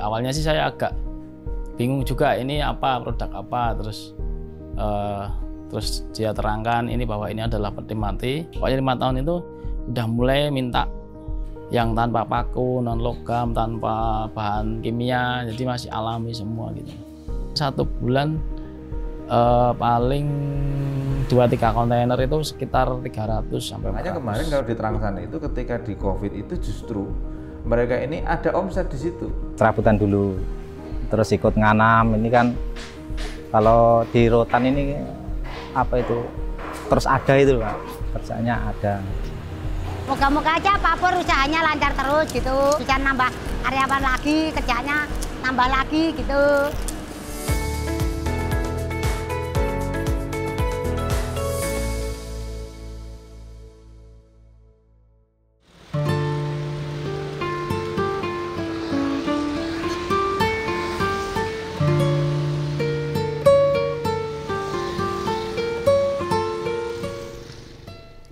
awalnya sih saya agak bingung juga ini apa, produk apa, terus dia terangkan ini bahwa ini adalah peti mati. Pokoknya 5 tahun itu udah mulai minta yang tanpa paku, non logam, tanpa bahan kimia, jadi masih alami semua gitu. 1 bulan paling 2-3 kontainer itu sekitar 300 sampai 400. Makanya kemarin kalau di Trangsan itu ketika di COVID itu justru mereka ini ada omset di situ. Serabutan dulu, terus ikut nganam. Ini kan kalau di rotan ini apa itu terus ada itu Pak, kerjanya ada. Moga-moga aja Pak Pur usahanya lancar terus gitu, bisa nambah karyawan lagi, kerjanya nambah lagi gitu.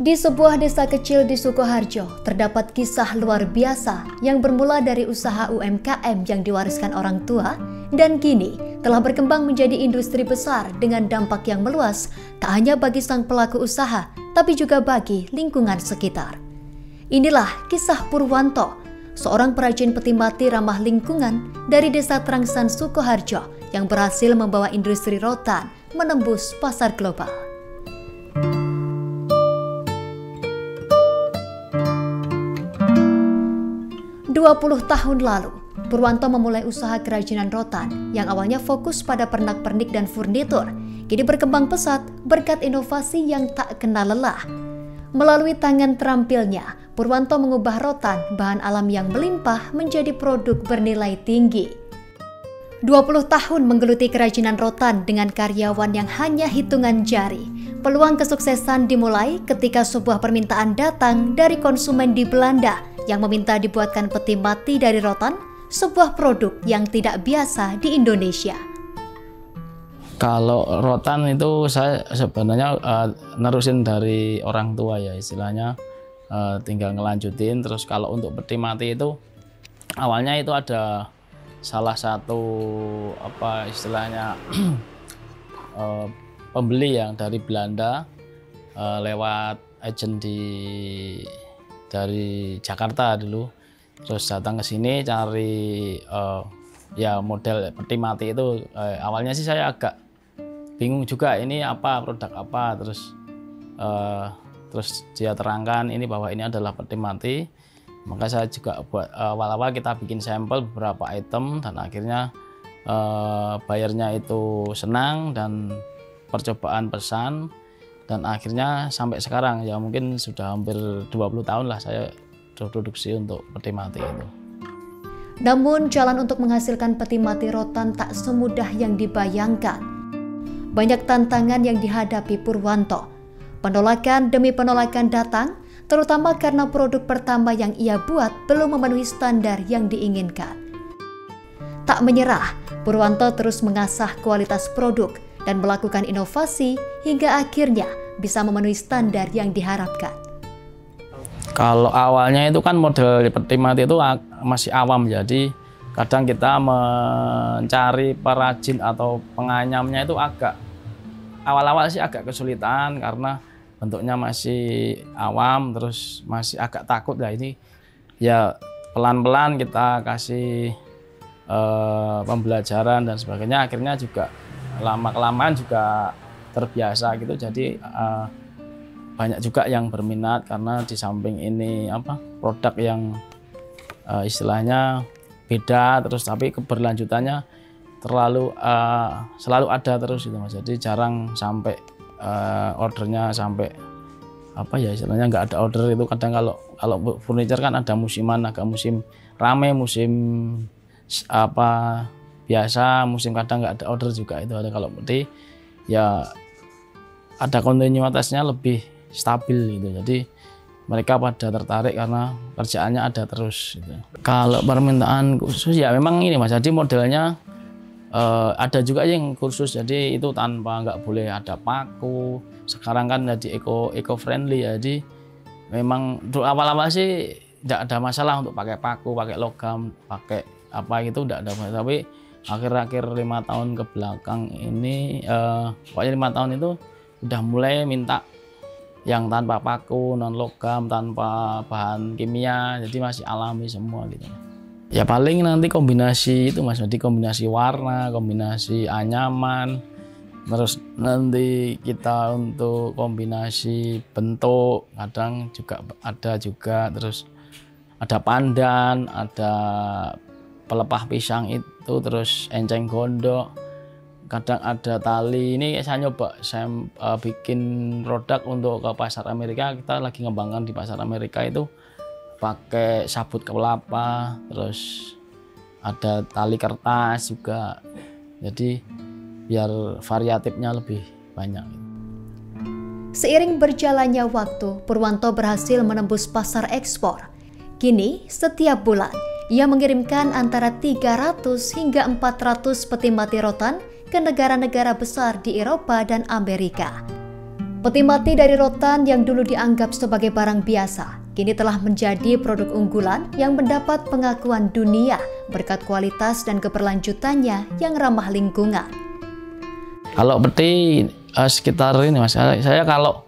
Di sebuah desa kecil di Sukoharjo, terdapat kisah luar biasa yang bermula dari usaha UMKM yang diwariskan orang tua dan kini telah berkembang menjadi industri besar dengan dampak yang meluas tak hanya bagi sang pelaku usaha, tapi juga bagi lingkungan sekitar. Inilah kisah Purwanto, seorang perajin peti mati ramah lingkungan dari desa Trangsan Sukoharjo yang berhasil membawa industri rotan menembus pasar global. 20 tahun lalu, Purwanto memulai usaha kerajinan rotan yang awalnya fokus pada pernak-pernik dan furnitur, kini berkembang pesat berkat inovasi yang tak kenal lelah. Melalui tangan terampilnya, Purwanto mengubah rotan, bahan alam yang melimpah, menjadi produk bernilai tinggi. 20 tahun menggeluti kerajinan rotan dengan karyawan yang hanya hitungan jari. Peluang kesuksesan dimulai ketika sebuah permintaan datang dari konsumen di Belanda yang meminta dibuatkan peti mati dari rotan, sebuah produk yang tidak biasa di Indonesia. Kalau rotan itu saya sebenarnya nerusin dari orang tua ya, istilahnya tinggal ngelanjutin. Terus kalau untuk peti mati itu awalnya itu ada salah satu apa istilahnya pembeli yang dari Belanda lewat agen dari Jakarta dulu, terus datang ke sini cari ya model peti mati itu. Awalnya sih saya agak bingung juga ini apa, produk apa, terus dia terangkan ini bahwa ini adalah peti mati. Maka saya juga buat awal-awal kita bikin sampel beberapa item dan akhirnya bayarnya itu senang dan percobaan pesan. Dan akhirnya sampai sekarang ya mungkin sudah hampir 20 tahun lah saya produksi untuk peti mati itu. Namun jalan untuk menghasilkan peti mati rotan tak semudah yang dibayangkan. Banyak tantangan yang dihadapi Purwanto. Penolakan demi penolakan datang, terutama karena produk pertama yang ia buat belum memenuhi standar yang diinginkan. Tak menyerah, Purwanto terus mengasah kualitas produk dan melakukan inovasi hingga akhirnya bisa memenuhi standar yang diharapkan. Kalau awalnya itu kan model peti mati itu masih awam, jadi kadang kita mencari perajin atau penganyamnya itu awal-awal sih agak kesulitan karena bentuknya masih awam, terus masih agak takut lah. Ini ya pelan-pelan kita kasih pembelajaran dan sebagainya, akhirnya juga lama-kelamaan juga terbiasa gitu. Jadi banyak juga yang berminat karena di samping ini produk yang istilahnya beda, terus tapi keberlanjutannya selalu ada terus gitu Mas. Jadi jarang sampai ordernya sampai istilahnya nggak ada order itu. Kadang kalau furniture kan ada musiman, agak musim rame, musim biasa, musim kadang nggak ada order juga itu ada. Kalau peti ya ada kontinuitasnya lebih stabil gitu, jadi mereka pada tertarik karena kerjaannya ada terus gitu. Kalau permintaan khusus ya memang ini Mas, jadi modelnya ada juga yang khusus, jadi itu nggak boleh ada paku. Sekarang kan jadi eco friendly, jadi memang awal-awal sih tidak ada masalah untuk pakai paku, pakai logam, pakai apa gitu udah ada, tapi akhir-akhir 5 tahun ke belakang ini pokoknya 5 tahun itu udah mulai minta yang tanpa paku, non logam, tanpa bahan kimia, jadi masih alami semua gitu. Ya paling nanti kombinasi itu Mas, jadi kombinasi warna, kombinasi anyaman, terus nanti kita untuk kombinasi bentuk kadang juga ada juga, terus ada pandan, ada pelepah pisang itu, terus enceng gondok, kadang ada tali. Ini saya nyoba, saya bikin produk untuk ke pasar Amerika. Kita lagi ngembangkan di pasar Amerika itu pakai sabut kelapa, terus ada tali kertas juga, jadi biar variatifnya lebih banyak. Seiring berjalannya waktu, Purwanto berhasil menembus pasar ekspor. Kini setiap bulan ia mengirimkan antara 300 hingga 400 peti mati rotan ke negara-negara besar di Eropa dan Amerika. Peti mati dari rotan yang dulu dianggap sebagai barang biasa, kini telah menjadi produk unggulan yang mendapat pengakuan dunia berkat kualitas dan keberlanjutannya yang ramah lingkungan. Kalau peti sekitar ini Mas, saya kalau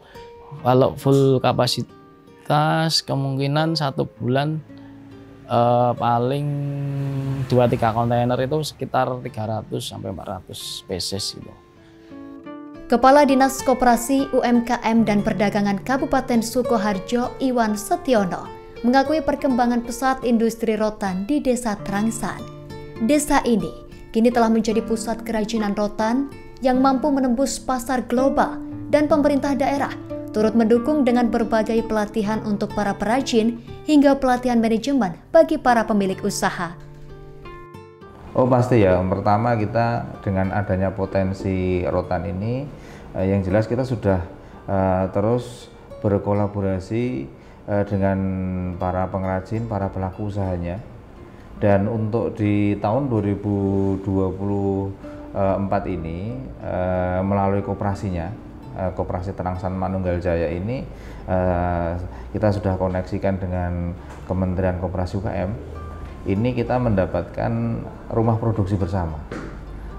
full kapasitas kemungkinan 1 bulan paling 2-3 kontainer itu sekitar 300 sampai 400 spesies gitu. Kepala Dinas Koperasi UMKM dan Perdagangan Kabupaten Sukoharjo, Iwan Setiono, mengakui perkembangan pesat industri rotan di Desa Trangsan. Desa ini kini telah menjadi pusat kerajinan rotan yang mampu menembus pasar global, dan pemerintah daerah turut mendukung dengan berbagai pelatihan untuk para perajin hingga pelatihan manajemen bagi para pemilik usaha. Oh pasti ya, pertama kita dengan adanya potensi rotan ini, yang jelas kita sudah terus berkolaborasi dengan para pengrajin, para pelaku usahanya. Dan untuk di tahun 2024 ini melalui koperasinya, Koperasi Trangsan Manunggal Jaya ini kita sudah koneksikan dengan Kementerian Koperasi UKM. Ini kita mendapatkan rumah produksi bersama.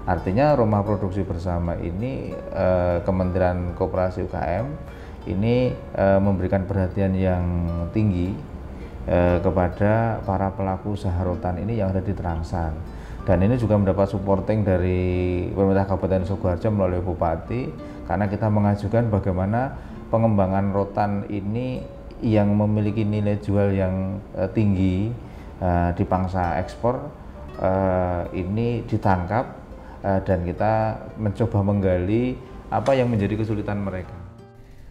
Artinya rumah produksi bersama ini Kementerian Koperasi UKM ini memberikan perhatian yang tinggi kepada para pelaku usaha rotan ini yang ada di Trangsan. Dan ini juga mendapat supporting dari pemerintah Kabupaten Sukoharjo melalui Bupati, karena kita mengajukan bagaimana pengembangan rotan ini yang memiliki nilai jual yang tinggi di pangsa ekspor ini ditangkap, dan kita mencoba menggali apa yang menjadi kesulitan mereka.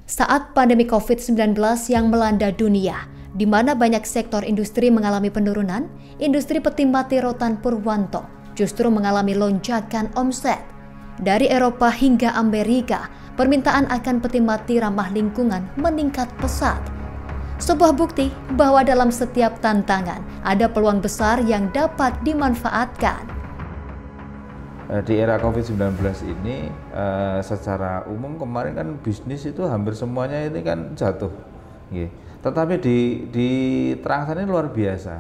Saat pandemi COVID-19 yang melanda dunia, di mana banyak sektor industri mengalami penurunan, industri peti mati rotan Purwanto justru mengalami lonjakan omset. Dari Eropa hingga Amerika, permintaan akan peti mati ramah lingkungan meningkat pesat. Sebuah bukti bahwa dalam setiap tantangan ada peluang besar yang dapat dimanfaatkan. Di era COVID-19 ini secara umum kemarin kan bisnis itu hampir semuanya ini kan jatuh. Tetapi di Trangsan ini luar biasa.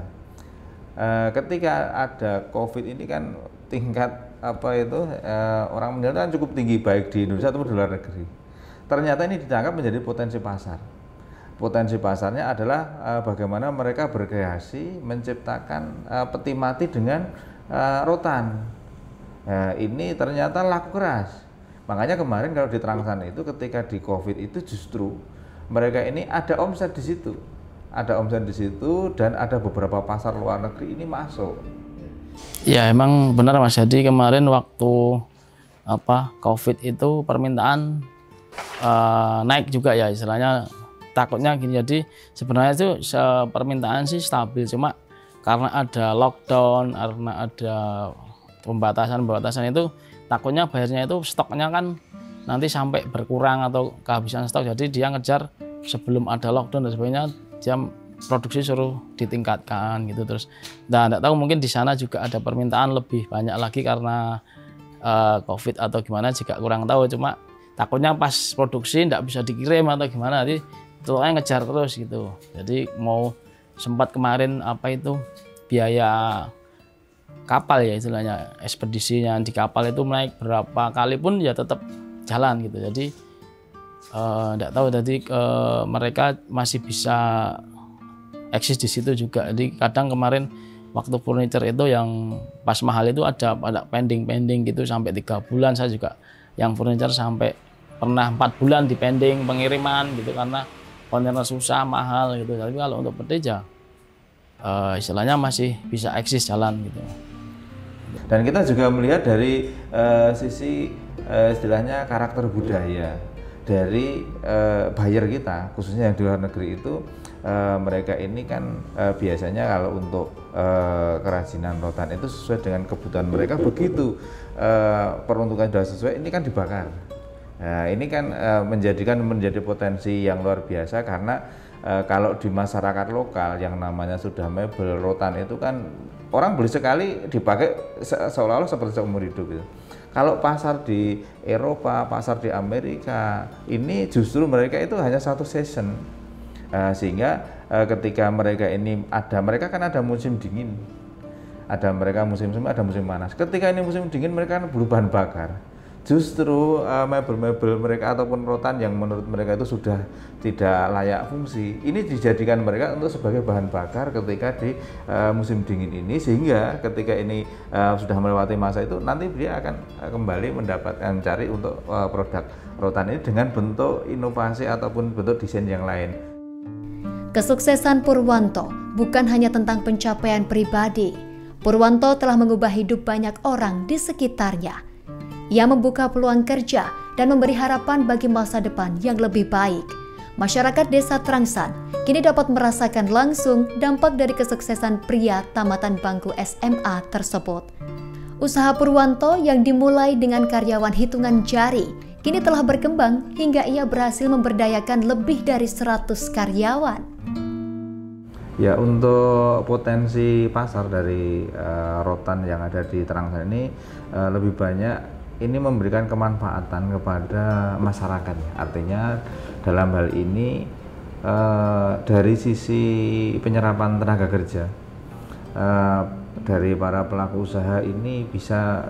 Ketika ada COVID ini kan tingkat orang meninggal kan cukup tinggi, baik di Indonesia ataupun di luar negeri. Ternyata ini ditangkap menjadi potensi pasar. Potensi pasarnya adalah bagaimana mereka berkreasi menciptakan peti mati dengan rotan. Ini ternyata laku keras. Makanya kemarin kalau di Trangsan itu ketika di COVID itu justru mereka ini ada omset di situ. Ada omset di situ dan ada beberapa pasar luar negeri ini masuk. Ya emang benar Mas, jadi kemarin waktu COVID itu permintaan naik juga ya, istilahnya takutnya gini. Jadi sebenarnya itu permintaan sih stabil, cuma karena ada lockdown, karena ada pembatasan itu takutnya bayarnya itu stoknya kan nanti sampai berkurang atau kehabisan stok, jadi dia ngejar sebelum ada lockdown dan sebagainya, dia produksi suruh ditingkatkan gitu. Terus nggak tahu mungkin di sana juga ada permintaan lebih banyak lagi karena COVID atau gimana, juga kurang tahu, cuma takutnya pas produksi nggak bisa dikirim atau gimana, jadi pokoknya ngejar terus gitu. Jadi mau sempat kemarin biaya kapal ya istilahnya, ekspedisinya di kapal itu naik berapa kali pun ya tetap jalan gitu. Jadi enggak tahu, jadi mereka masih bisa eksis di situ juga. Jadi kadang kemarin waktu furniture itu yang pas mahal itu ada pending gitu sampai 3 bulan. Saya juga yang furniture sampai pernah 4 bulan di pending pengiriman gitu karena kontainer susah, mahal gitu. Tapi kalau untuk peti ya istilahnya masih bisa eksis jalan gitu. Dan kita juga melihat dari sisi istilahnya karakter budaya dari buyer kita, khususnya yang di luar negeri itu, mereka ini kan biasanya kalau untuk kerajinan rotan itu sesuai dengan kebutuhan mereka, begitu peruntukan sudah sesuai, ini kan dibakar. Nah, ini kan menjadi potensi yang luar biasa karena kalau di masyarakat lokal yang namanya sudah mebel rotan itu kan orang beli sekali dipakai seolah-olah seperti seumur hidup gitu. Kalau pasar di Eropa, pasar di Amerika, ini justru mereka itu hanya satu season. Sehingga ketika mereka ini mereka kan ada musim dingin, ada mereka musim semi, ada musim panas. Ketika ini musim dingin mereka kan berbahan bakar. Justru mebel-mebel mereka ataupun rotan yang menurut mereka itu sudah tidak layak fungsi, ini dijadikan mereka untuk sebagai bahan bakar ketika di musim dingin ini, sehingga ketika ini sudah melewati masa itu nanti dia akan kembali mendapatkan cari untuk produk rotan ini dengan bentuk inovasi ataupun bentuk desain yang lain. Kesuksesan Purwanto bukan hanya tentang pencapaian pribadi. Purwanto telah mengubah hidup banyak orang di sekitarnya. Ia membuka peluang kerja dan memberi harapan bagi masa depan yang lebih baik. Masyarakat Desa Trangsan kini dapat merasakan langsung dampak dari kesuksesan pria tamatan bangku SMA tersebut. Usaha Purwanto yang dimulai dengan karyawan hitungan jari kini telah berkembang hingga ia berhasil memberdayakan lebih dari 100 karyawan. Ya, untuk potensi pasar dari rotan yang ada di Trangsan ini lebih banyak ini memberikan kemanfaatan kepada masyarakat. Artinya dalam hal ini dari sisi penyerapan tenaga kerja dari para pelaku usaha ini bisa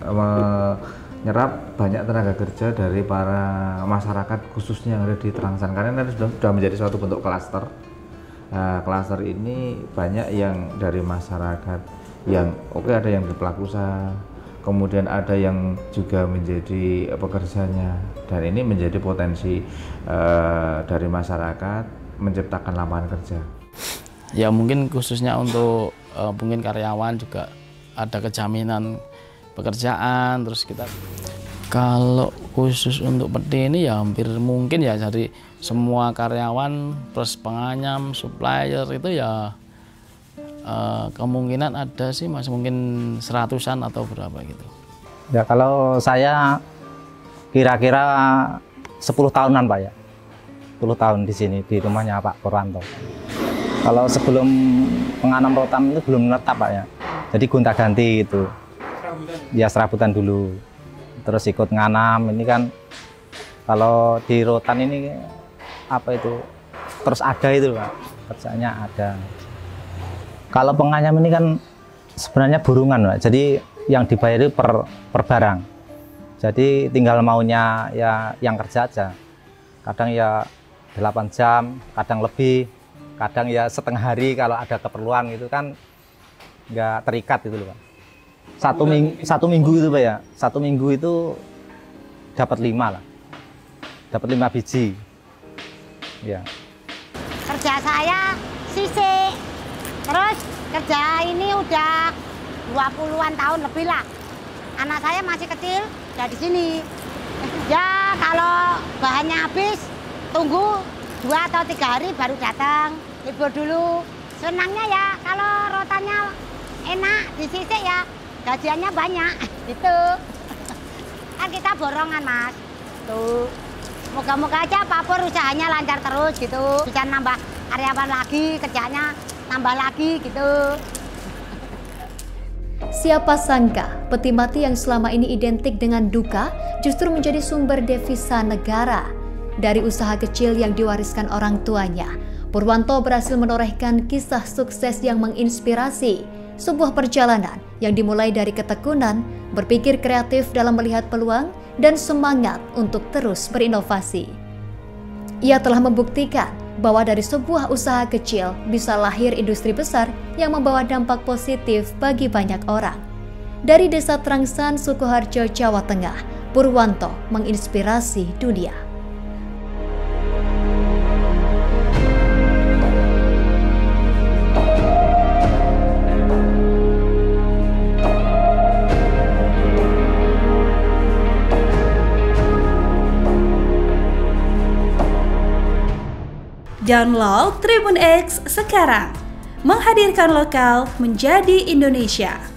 menyerap banyak tenaga kerja dari para masyarakat khususnya yang ada di Trangsan, karena ini sudah menjadi suatu bentuk klaster. Klaster ini banyak yang dari masyarakat yang ada yang di pelaku usaha, kemudian ada yang juga menjadi pekerjanya, dan ini menjadi potensi dari masyarakat menciptakan lapangan kerja. Ya mungkin khususnya untuk mungkin karyawan juga ada kejaminan pekerjaan. Terus kita kalau khusus untuk peti ini ya hampir mungkin ya dari semua karyawan plus penganyam, supplier itu ya kemungkinan ada sih Mas, mungkin 100-an atau berapa gitu. Ya kalau saya kira-kira 10 tahunan Pak ya. 10 tahun di sini di rumahnya Pak Purwanto. Kalau sebelum penganam rotan itu belum menetap Pak ya. Jadi gonta-ganti itu. Ya serabutan dulu. Terus ikut nganam, ini kan kalau di rotan ini apa itu terus ada itu Pak, kerjanya ada. Kalau penganyam ini kan sebenarnya burungan Pak, jadi yang dibayar itu per barang. Jadi tinggal maunya ya yang kerja aja. Kadang ya 8 jam, kadang lebih, kadang ya setengah hari kalau ada keperluan gitu kan nggak terikat itu loh Pak. Satu minggu itu Pak ya, 1 minggu itu dapat 5 lah, dapat 5 biji. Ya. Kerja saya sisik, terus kerja ini udah 20-an tahun lebih lah. Anak saya masih kecil, udah di sini. Ya kalau bahannya habis, tunggu 2 atau 3 hari baru datang, libur dulu. Senangnya ya kalau rotannya enak, disisik ya gajiannya banyak, gitu. Kan kita borongan Mas, tuh. Moga-moga aja Pak Pur usahanya lancar terus gitu, bisa nambah karyawan lagi, kerjanya nambah lagi gitu. Siapa sangka peti mati yang selama ini identik dengan duka justru menjadi sumber devisa negara. Dari usaha kecil yang diwariskan orang tuanya, Purwanto berhasil menorehkan kisah sukses yang menginspirasi, sebuah perjalanan yang dimulai dari ketekunan, berpikir kreatif dalam melihat peluang, dan semangat untuk terus berinovasi. Ia telah membuktikan bahwa dari sebuah usaha kecil bisa lahir industri besar yang membawa dampak positif bagi banyak orang. Dari Desa Trangsan, Sukoharjo, Jawa Tengah, Purwanto menginspirasi dunia. Download Tribun X sekarang, menghadirkan lokal menjadi Indonesia.